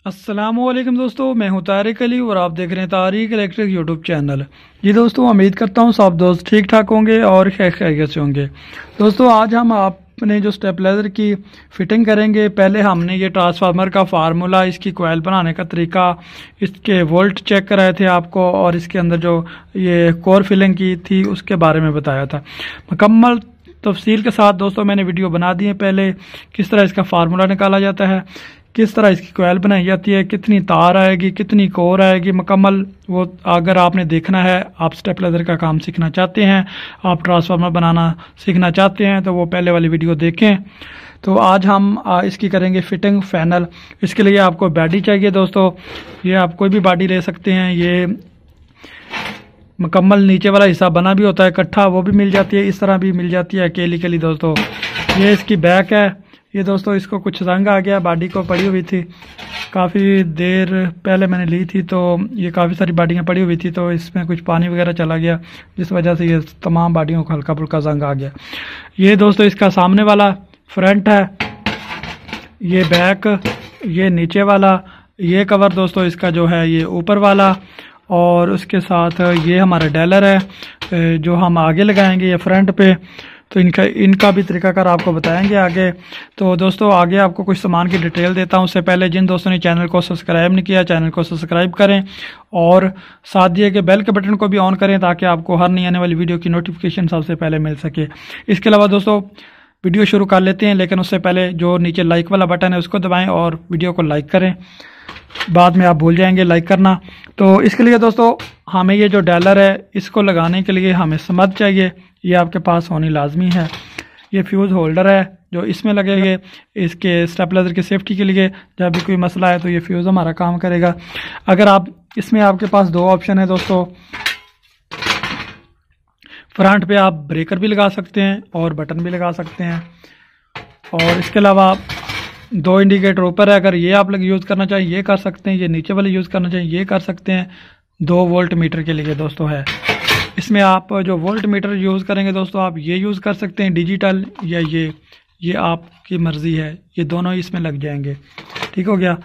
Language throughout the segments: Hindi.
अस्सलामुअलैकुम दोस्तों, मैं हूं तारिक अली और आप देख रहे हैं तारिक इलेक्ट्रिक यूट्यूब चैनल। जी दोस्तों, उम्मीद करता हूं सब दोस्त ठीक ठाक होंगे और खैरियत से होंगे। दोस्तों, आज हम आपने जो स्टेबलाइजर की फिटिंग करेंगे। पहले हमने ये ट्रांसफार्मर का फार्मूला, इसकी कोयल बनाने का तरीका, इसके वोल्ट चेक कराए थे आपको और इसके अंदर जो ये कोर फिलिंग की थी उसके बारे में बताया था। मुकम्मल तफसील के साथ दोस्तों मैंने वीडियो बना दी है। पहले किस तरह इसका फार्मूला निकाला जाता है, किस तरह इसकी कोयल बनाई जाती है, कितनी तार आएगी, कितनी कोर आएगी, मुकम्मल वो अगर आपने देखना है, आप स्टेबलाइजर का काम सीखना चाहते हैं, आप ट्रांसफार्मर बनाना सीखना चाहते हैं तो वो पहले वाली वीडियो देखें। तो आज हम इसकी करेंगे फिटिंग फाइनल। इसके लिए आपको बॉडी चाहिए दोस्तों। ये आप कोई भी बॉडी ले सकते हैं। ये मुकम्मल नीचे वाला हिस्सा बना भी होता है, इकट्ठा वो भी मिल जाती है, इस तरह भी मिल जाती है अकेली अकेली दोस्तों। ये इसकी बैक है। ये दोस्तों इसको कुछ रंग आ गया, बॉडी को पड़ी हुई थी, काफ़ी देर पहले मैंने ली थी तो ये काफ़ी सारी बॉडियाँ पड़ी हुई थी तो इसमें कुछ पानी वगैरह चला गया, जिस वजह से ये तमाम बॉडियों को हल्का फुल्का रंग आ गया। ये दोस्तों इसका सामने वाला फ्रंट है, ये बैक, ये नीचे वाला, ये कवर दोस्तों इसका जो है ये ऊपर वाला, और उसके साथ ये हमारा डैलर है जो हम आगे लगाएंगे ये फ्रंट पे। तो इनका भी तरीकाकार आपको बताएंगे आगे। तो दोस्तों आगे आपको कुछ सामान की डिटेल देता हूं। उससे पहले जिन दोस्तों ने चैनल को सब्सक्राइब नहीं किया, चैनल को सब्सक्राइब करें और साथ दिए गए बेल के बटन को भी ऑन करें ताकि आपको हर नई आने वाली वीडियो की नोटिफिकेशन सबसे पहले मिल सके। इसके अलावा दोस्तों वीडियो शुरू कर लेते हैं, लेकिन उससे पहले जो नीचे लाइक वाला बटन है उसको दबाएं और वीडियो को लाइक करें, बाद में आप भूल जाएंगे लाइक करना। तो इसके लिए दोस्तों हमें ये जो डैलर है इसको लगाने के लिए हमें समझ चाहिए, ये आपके पास होनी लाजमी है। ये फ्यूज़ होल्डर है जो इसमें लगेंगे, इसके स्टेबलाइजर की सेफ्टी के लिए जब भी कोई मसला है तो ये फ्यूज़ हमारा काम करेगा। अगर आप इसमें आपके पास दो ऑप्शन है दोस्तों, फ्रंट पे आप ब्रेकर भी लगा सकते हैं और बटन भी लगा सकते हैं, और इसके अलावा दो इंडिकेटर ऊपर है, अगर ये आप लोग यूज़ करना चाहें ये कर सकते हैं, ये नीचे वाले यूज़ करना चाहें ये कर सकते हैं। 2 वोल्ट मीटर के लिए दोस्तों है। इसमें आप जो वोल्ट मीटर यूज़ करेंगे दोस्तों आप ये यूज़ कर सकते हैं, डिजिटल या ये आपकी मर्ज़ी है, ये दोनों इसमें लग जाएंगे। ठीक हो गया।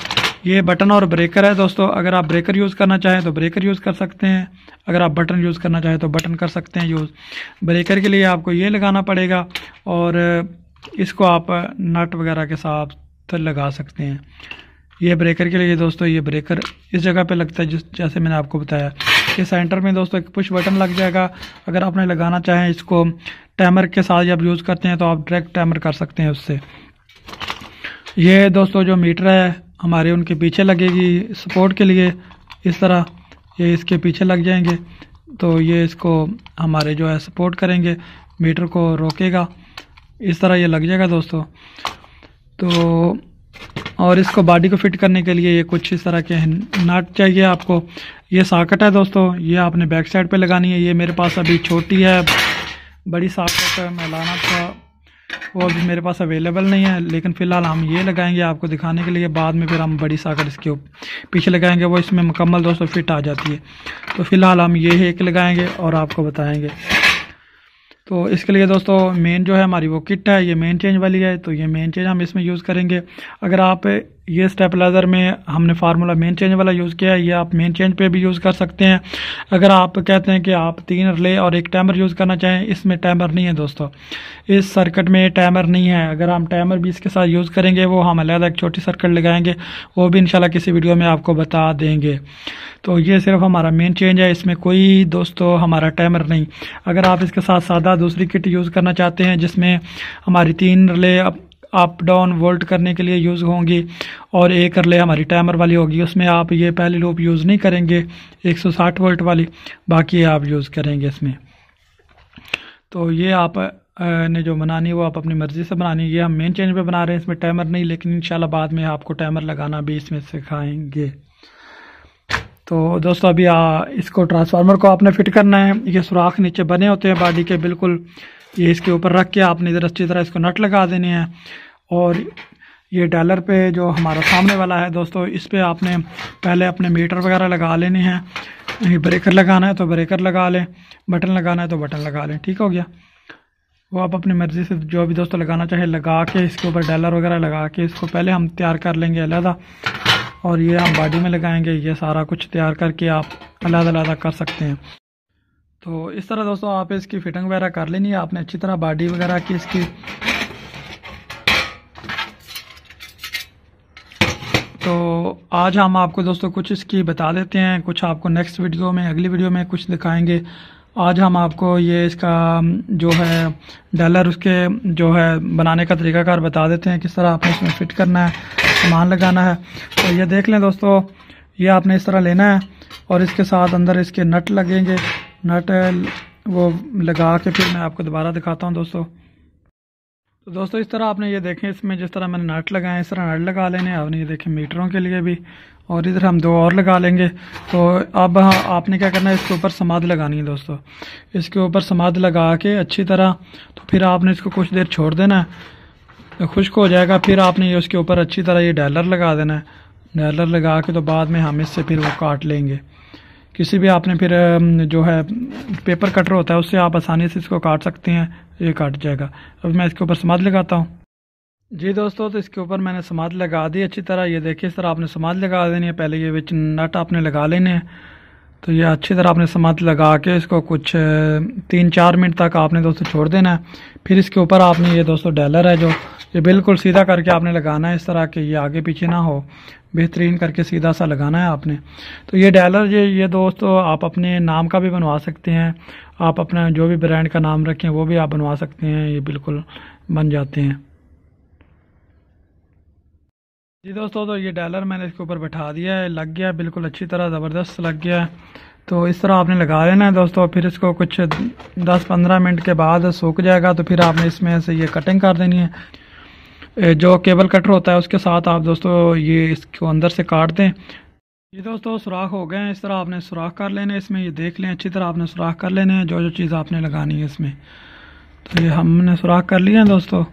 ये बटन और ब्रेकर है दोस्तों, अगर आप ब्रेकर यूज़ करना चाहें तो ब्रेकर यूज़ कर सकते हैं, अगर आप बटन यूज़ करना चाहें तो बटन कर सकते हैं यूज़। ब्रेकर के लिए आपको ये लगाना पड़ेगा और इसको आप नट वगैरह के साथ लगा सकते हैं। ये ब्रेकर के लिए दोस्तों ये ब्रेकर इस जगह पे लगता है जैसे मैंने आपको बताया। ये सेंटर में दोस्तों एक पुश बटन लग जाएगा। अगर आपने लगाना चाहें इसको टाइमर के साथ जब यूज़ करते हैं तो आप डायरेक्ट टाइमर कर सकते हैं उससे। ये दोस्तों जो मीटर है हमारे उनके पीछे लगेगी सपोर्ट के लिए, इस तरह ये इसके पीछे लग जाएंगे तो ये इसको हमारे जो है सपोर्ट करेंगे, मीटर को रोकेगा, इस तरह ये लग जाएगा दोस्तों। तो और इसको बॉडी को फिट करने के लिए ये कुछ इस तरह के नट चाहिए आपको। ये सॉकेट है दोस्तों, ये आपने बैक साइड पे लगानी है। ये मेरे पास अभी छोटी है, बड़ी सॉकेट मैं लाना था वो अभी मेरे पास अवेलेबल नहीं है, लेकिन फ़िलहाल हम ये लगाएंगे आपको दिखाने के लिए। बाद में फिर हम बड़ी सॉकेट इसके पीछे लगाएंगे, वो इसमें मुकम्मल दोस्तों फिट आ जाती है। तो फ़िलहाल हम ये एक लगाएंगे और आपको बताएँगे। तो इसके लिए दोस्तों मेन जो है हमारी वो किट है, ये मेन चेंज वाली है, तो ये मेन चेंज हम इसमें यूज़ करेंगे। अगर आप ये स्टेबलाइजर में हमने फार्मूला मेन चेंज वाला यूज़ किया है, ये आप मेन चेंज पे भी यूज़ कर सकते हैं। अगर आप कहते हैं कि आप 3 रिले और एक टाइमर यूज़ करना चाहें, इसमें टाइमर नहीं है दोस्तों, इस सर्किट में टाइमर नहीं है। अगर हम टाइमर भी इसके साथ यूज़ करेंगे वो हम अलग एक छोटी सर्किट लगाएंगे, वो भी इंशाल्लाह किसी वीडियो में आपको बता देंगे। तो ये सिर्फ हमारा मेन चेंज है, इसमें कोई दोस्तों हमारा टाइमर नहीं। अगर आप इसके साथ सादा दूसरी किट यूज़ करना चाहते हैं जिसमें हमारी 3 रिले अप डाउन वोल्ट करने के लिए यूज़ होंगी और एक रिले हमारी टाइमर वाली होगी, उसमें आप ये पहली लूप यूज़ नहीं करेंगे 160 वोल्ट वाली, बाकी आप यूज़ करेंगे इसमें। तो ये आप ने जो बनानी है वो आप अपनी मर्ज़ी से बनानी है। ये हम मेन चेंज पे बना रहे हैं, इसमें टाइमर नहीं, लेकिन इंशाल्लाह बाद में आपको टाइमर लगाना भी इसमें सिखाएंगे। तो दोस्तों अभी इसको ट्रांसफार्मर को आपने फिट करना है। ये सुराख नीचे बने होते हैं बॉडी के बिल्कुल, ये इसके ऊपर रख के आपने इधर अच्छी तरह इसको नट लगा देने हैं। और ये डैलर पे जो हमारा सामने वाला है दोस्तों, इस पे आपने पहले अपने मीटर वगैरह लगा लेने हैं। ब्रेकर लगाना है तो ब्रेकर लगा लें, बटन लगाना है तो बटन लगा लें। ठीक हो गया। वो आप अपनी मर्ज़ी से जो भी दोस्तों लगाना चाहे लगा के इसके ऊपर डैलर वगैरह लगा के इसको पहले हम तैयार कर लेंगे अलहदा, और ये हम बॉडी में लगाएंगे। ये सारा कुछ तैयार करके आप अलग-अलग कर सकते हैं। तो इस तरह दोस्तों आप इसकी फिटिंग वगैरह कर लेनी है आपने अच्छी तरह बॉडी वगैरह की इसकी। तो आज हम आपको दोस्तों कुछ इसकी बता देते हैं, कुछ आपको नेक्स्ट वीडियो में, अगली वीडियो में कुछ दिखाएंगे। आज हम आपको ये इसका जो है डॉलर उसके जो है बनाने का तरीकाकार बता देते हैं, किस तरह आपने इसमें फिट करना है, सामान लगाना है। तो ये देख लें दोस्तों, ये आपने इस तरह लेना है और इसके साथ अंदर इसके नट लगेंगे। नट वो लगा के फिर मैं आपको दोबारा दिखाता हूँ दोस्तों। तो दोस्तों इस तरह आपने ये देखें, इसमें जिस तरह मैंने नट लगाए इस तरह नट लगा लेने। आपने ये देखें मीटरों के लिए भी, और इधर हम 2 और लगा लेंगे। तो अब आपने क्या करना है, इसके ऊपर समाद लगानी है दोस्तों। इसके ऊपर समाद लगा के अच्छी तरह, तो फिर आपने इसको कुछ देर छोड़ देना है, तो खुश्क हो जाएगा। फिर आपने ये उसके ऊपर अच्छी तरह ये डॉलर लगा देना है। डॉलर लगा के तो बाद में हम इससे फिर वो काट लेंगे। किसी भी आपने फिर जो है पेपर कटर होता है उससे आप आसानी से इसको काट सकते हैं, ये काट जाएगा। अब मैं इसके ऊपर समाद लगाता हूँ। जी दोस्तों, तो इसके ऊपर मैंने समाद लगा दी अच्छी तरह। ये देखिए इस तरह आपने समाद लगा देनी है। पहले ये विच नट आपने लगा लेने हैं। तो ये अच्छी तरह आपने समाद लगा के इसको कुछ 3-4 मिनट तक आपने दोस्तों छोड़ देना है। फिर इसके ऊपर आपने ये दोस्तों डॉलर है जो ये बिल्कुल सीधा करके आपने लगाना है, इस तरह के ये आगे पीछे ना हो, बेहतरीन करके सीधा सा लगाना है आपने। तो ये डॉलर ये दोस्तों आप अपने नाम का भी बनवा सकते हैं, आप अपना जो भी ब्रांड का नाम रखें वो भी आप बनवा सकते हैं, ये बिल्कुल बन जाते हैं। जी दोस्तों, तो ये डॉलर मैंने इसके ऊपर बैठा दिया है, लग गया बिल्कुल अच्छी तरह, ज़बरदस्त लग गया है। तो इस तरह आपने लगा लेना है दोस्तों। फिर इसको कुछ 10-15 मिनट के बाद सूख जाएगा, तो फिर आपने इसमें से ये कटिंग कर देनी है। जो केबल कटर होता है उसके साथ आप दोस्तों ये इसको अंदर से काट दें। ये दोस्तों सुराख हो गए हैं, इस तरह आपने सुराख कर लेने हैं इसमें। ये देख लें अच्छी तरह आपने सुराख कर लेने हैं जो चीज़ आपने लगानी है इसमें। तो ये हमने सुराख कर लिया है दोस्तों।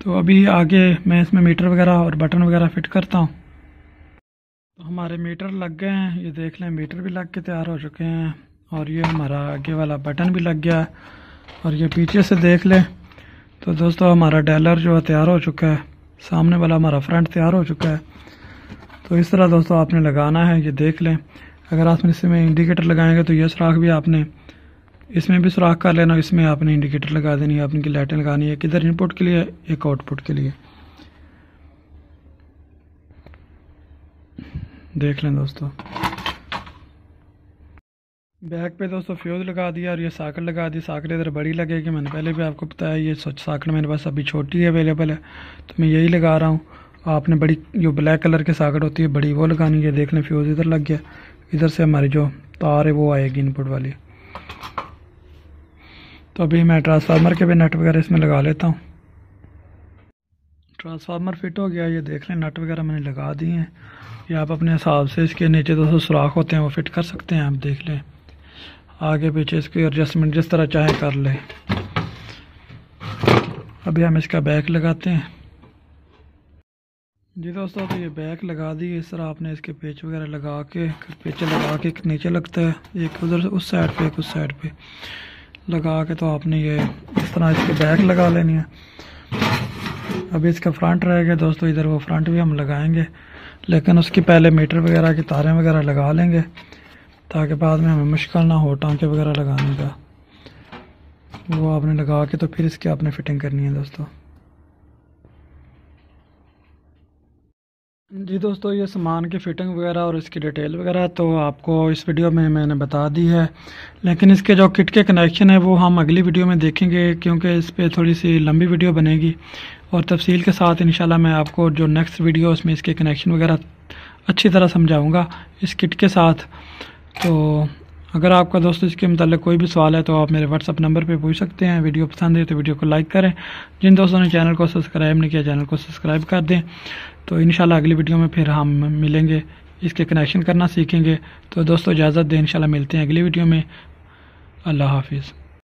तो अभी आगे मैं इसमें मीटर वगैरह और बटन वगैरह फिट करता हूँ। तो हमारे मीटर लग गए हैं, ये देख लें मीटर भी लग के तैयार हो चुके हैं, और ये हमारा आगे वाला बटन भी लग गया है। और ये पीछे से देख लें तो दोस्तों हमारा डॉलर जो है तैयार हो चुका है, सामने वाला हमारा फ्रंट तैयार हो चुका है। तो इस तरह दोस्तों आपने लगाना है। ये देख लें, अगर आप इसमें इंडिकेटर लगाएंगे तो ये सुराख भी आपने इसमें भी सुराख कर लेना, इसमें आपने इंडिकेटर लगा देनी है, आपने की लाइटें लगानी है, किधर इनपुट के लिए, एक आउटपुट के लिए। देख लें दोस्तों, बैक पे दोस्तों फ्यूज लगा दिया और ये साकट लगा दी। साकट इधर बड़ी लगेगी, मैंने पहले भी आपको बताया। ये साकट मेरे पास अभी छोटी अवेलेबल है तो मैं यही लगा रहा हूँ। आपने बड़ी जो ब्लैक कलर की साकट होती है बड़ी वो लगानी है। देख लें फ्यूज इधर लग गया, इधर से हमारी जो तार है वो आएगी इनपुट वाली। तो अभी मैं ट्रांसफार्मर के भी नट वगैरह इसमें लगा लेता हूँ। ट्रांसफार्मर फिट हो गया, ये देख लें नट वगैरह मैंने लगा दिए हैं। ये आप अपने हिसाब से इसके नीचे दोस्तों सुराख होते हैं वो फिट कर सकते हैं। आप देख लें आगे पीछे इसकी एडजस्टमेंट जिस तरह चाहे कर ले। अभी हम इसका बैक लगाते हैं। जी दोस्तों, तो ये बैक लगा दी। इस तरह आपने इसके पेच वगैरह लगा के, पेच लगा के नीचे लगता है, एक उधर से उस साइड पे एक उस साइड पे लगा के, तो आपने ये इस तरह इसके बैक लगा लेनी है। अभी इसका फ्रंट रहेगा दोस्तों, इधर वो फ्रंट भी हम लगाएंगे, लेकिन उसकी पहले मीटर वगैरह की तारें वगैरह लगा लेंगे ताकि बाद में हमें मुश्किल ना हो टांके वगैरह लगाने का। वो आपने लगा के तो फिर इसकी आपने फिटिंग करनी है दोस्तों। जी दोस्तों, ये सामान की फ़िटिंग वगैरह और इसकी डिटेल वगैरह तो आपको इस वीडियो में मैंने बता दी है, लेकिन इसके जो किट के कनेक्शन है वो हम अगली वीडियो में देखेंगे, क्योंकि इस पर थोड़ी सी लंबी वीडियो बनेगी और तफसील के साथ इंशाल्लाह मैं आपको जो नेक्स्ट वीडियो उसमें इसके कनेक्शन वगैरह अच्छी तरह समझाऊँगा इस किट के साथ। तो अगर आपका दोस्तों इसके मतलब कोई भी सवाल है तो आप मेरे व्हाट्सअप नंबर पे पूछ सकते हैं। वीडियो पसंद है तो वीडियो को लाइक करें, जिन दोस्तों ने चैनल को सब्सक्राइब नहीं किया चैनल को सब्सक्राइब कर दें। तो इंशाल्लाह अगली वीडियो में फिर हम मिलेंगे, इसके कनेक्शन करना सीखेंगे। तो दोस्तों इजाज़त दें, इंशाल्लाह मिलते हैं अगली वीडियो में। अल्लाह हाफिज़।